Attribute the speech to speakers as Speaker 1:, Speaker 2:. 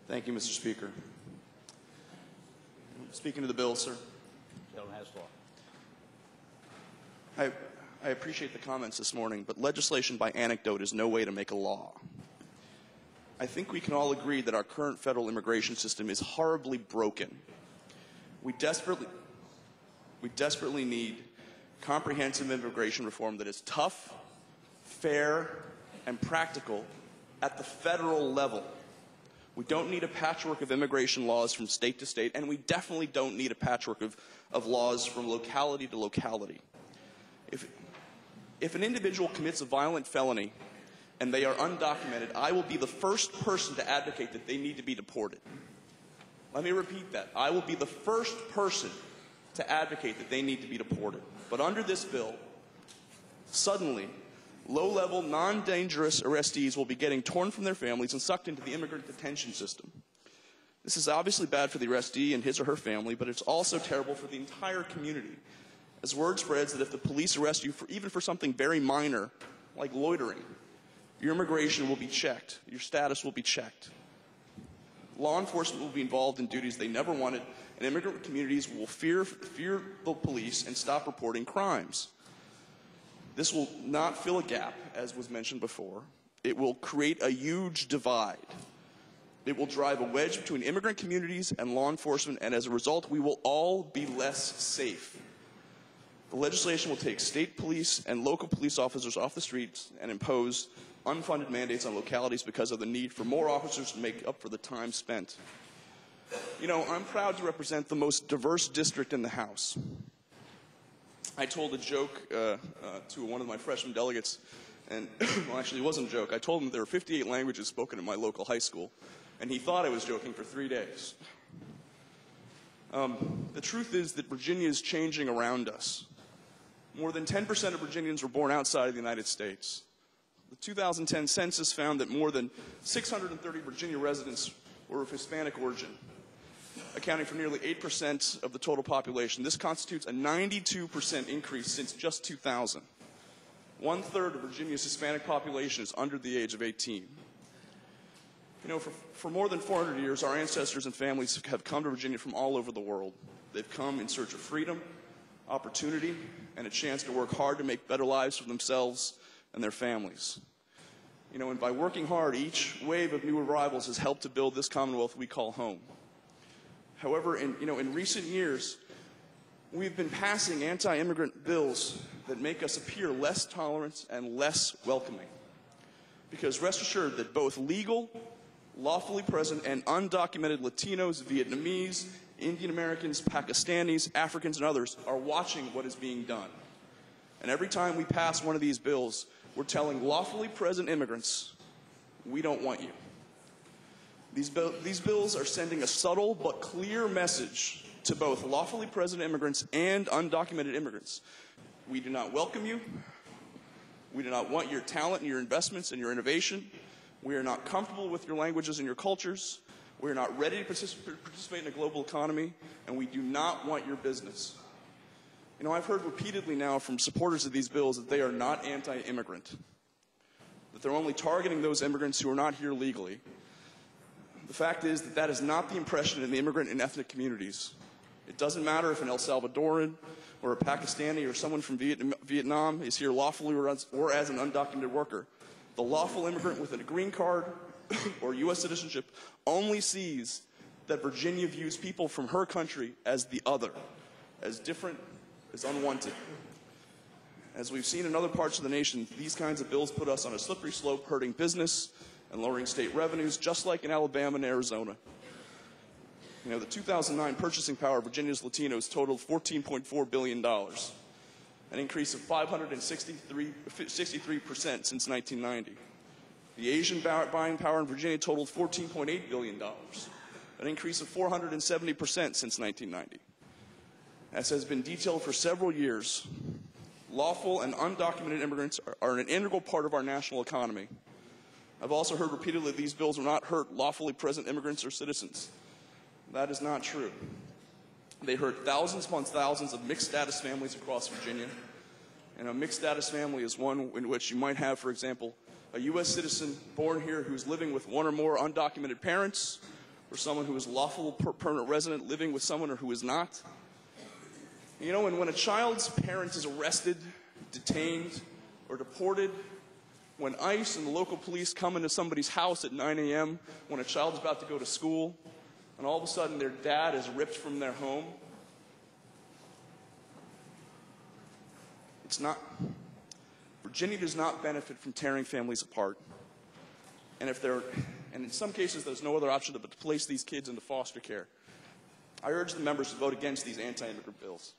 Speaker 1: Thank you, Mr. Speaker. Speaking to the bill, sir.
Speaker 2: Gentleman has floor.
Speaker 1: I appreciate the comments this morning, but legislation by anecdote is no way to make a law. I think we can all agree that our current federal immigration system is horribly broken. We desperately need comprehensive immigration reform that is tough, fair, and practical at the federal level. We don't need a patchwork of immigration laws from state to state, and we definitely don't need a patchwork of laws from locality to locality. If an individual commits a violent felony and they are undocumented, I will be the first person to advocate that they need to be deported. Let me repeat that. I will be the first person to advocate that they need to be deported. But under this bill, suddenly, low-level, non-dangerous arrestees will be getting torn from their families and sucked into the immigrant detention system. This is obviously bad for the arrestee and his or her family, but it's also terrible for the entire community, as word spreads that if the police arrest you even for something very minor, like loitering, your immigration will be checked, your status will be checked. Law enforcement will be involved in duties they never wanted, and immigrant communities will fear the police and stop reporting crimes. This will not fill a gap, as was mentioned before. It will create a huge divide. It will drive a wedge between immigrant communities and law enforcement, and as a result, we will all be less safe. The legislation will take state police and local police officers off the streets and impose unfunded mandates on localities because of the need for more officers to make up for the time spent. You know, I'm proud to represent the most diverse district in the House. I told a joke to one of my freshman delegates, and well, actually it wasn't a joke. I told him there were 58 languages spoken in my local high school, and he thought I was joking for 3 days. The truth is that Virginia is changing around us. More than 10% of Virginians were born outside of the United States. The 2010 census found that more than 630 Virginia residents were of Hispanic origin, accounting for nearly 8% of the total population. This constitutes a 92% increase since just 2000. 1/3 of Virginia's Hispanic population is under the age of 18. You know, for more than 400 years, our ancestors and families have come to Virginia from all over the world. They've come in search of freedom, opportunity, and a chance to work hard to make better lives for themselves and their families. You know, and by working hard, each wave of new arrivals has helped to build this Commonwealth we call home. However, in recent years, we've been passing anti-immigrant bills that make us appear less tolerant and less welcoming. Because rest assured that both legal, lawfully present, and undocumented Latinos, Vietnamese, Indian Americans, Pakistanis, Africans, and others are watching what is being done. And every time we pass one of these bills, we're telling lawfully present immigrants, we don't want you. These bills are sending a subtle but clear message to both lawfully present immigrants and undocumented immigrants. We do not welcome you. We do not want your talent and your investments and your innovation. We are not comfortable with your languages and your cultures. We are not ready to participate in a global economy, and we do not want your business. You know, I've heard repeatedly now from supporters of these bills that they are not anti-immigrant, that they're only targeting those immigrants who are not here legally. The fact is that that is not the impression in the immigrant and ethnic communities. It doesn't matter if an El Salvadoran or a Pakistani or someone from Vietnam is here lawfully or as an undocumented worker. The lawful immigrant with a green card or U.S. citizenship only sees that Virginia views people from her country as the other, as different, as unwanted. As we've seen in other parts of the nation, these kinds of bills put us on a slippery slope, hurting business and lowering state revenues, just like in Alabama and Arizona. You know, the 2009 purchasing power of Virginia's Latinos totaled $14.4 billion, an increase of 563% since 1990. The Asian buying power in Virginia totaled $14.8 billion, an increase of 470% since 1990. As has been detailed for several years, lawful and undocumented immigrants are an integral part of our national economy. I've also heard repeatedly that these bills will not hurt lawfully present immigrants or citizens. That is not true. They hurt thousands upon thousands of mixed-status families across Virginia. And a mixed-status family is one in which you might have, for example, a U.S. citizen born here who's living with one or more undocumented parents, or someone who is lawful permanent resident living with someone or who is not. You know, and when a child's parent is arrested, detained, or deported, when ICE and the local police come into somebody's house at 9 a.m., when a child's about to go to school, and all of a sudden their dad is ripped from their home, Virginia does not benefit from tearing families apart. And in some cases there's no other option but to place these kids into foster care. I urge the members to vote against these anti-immigrant bills.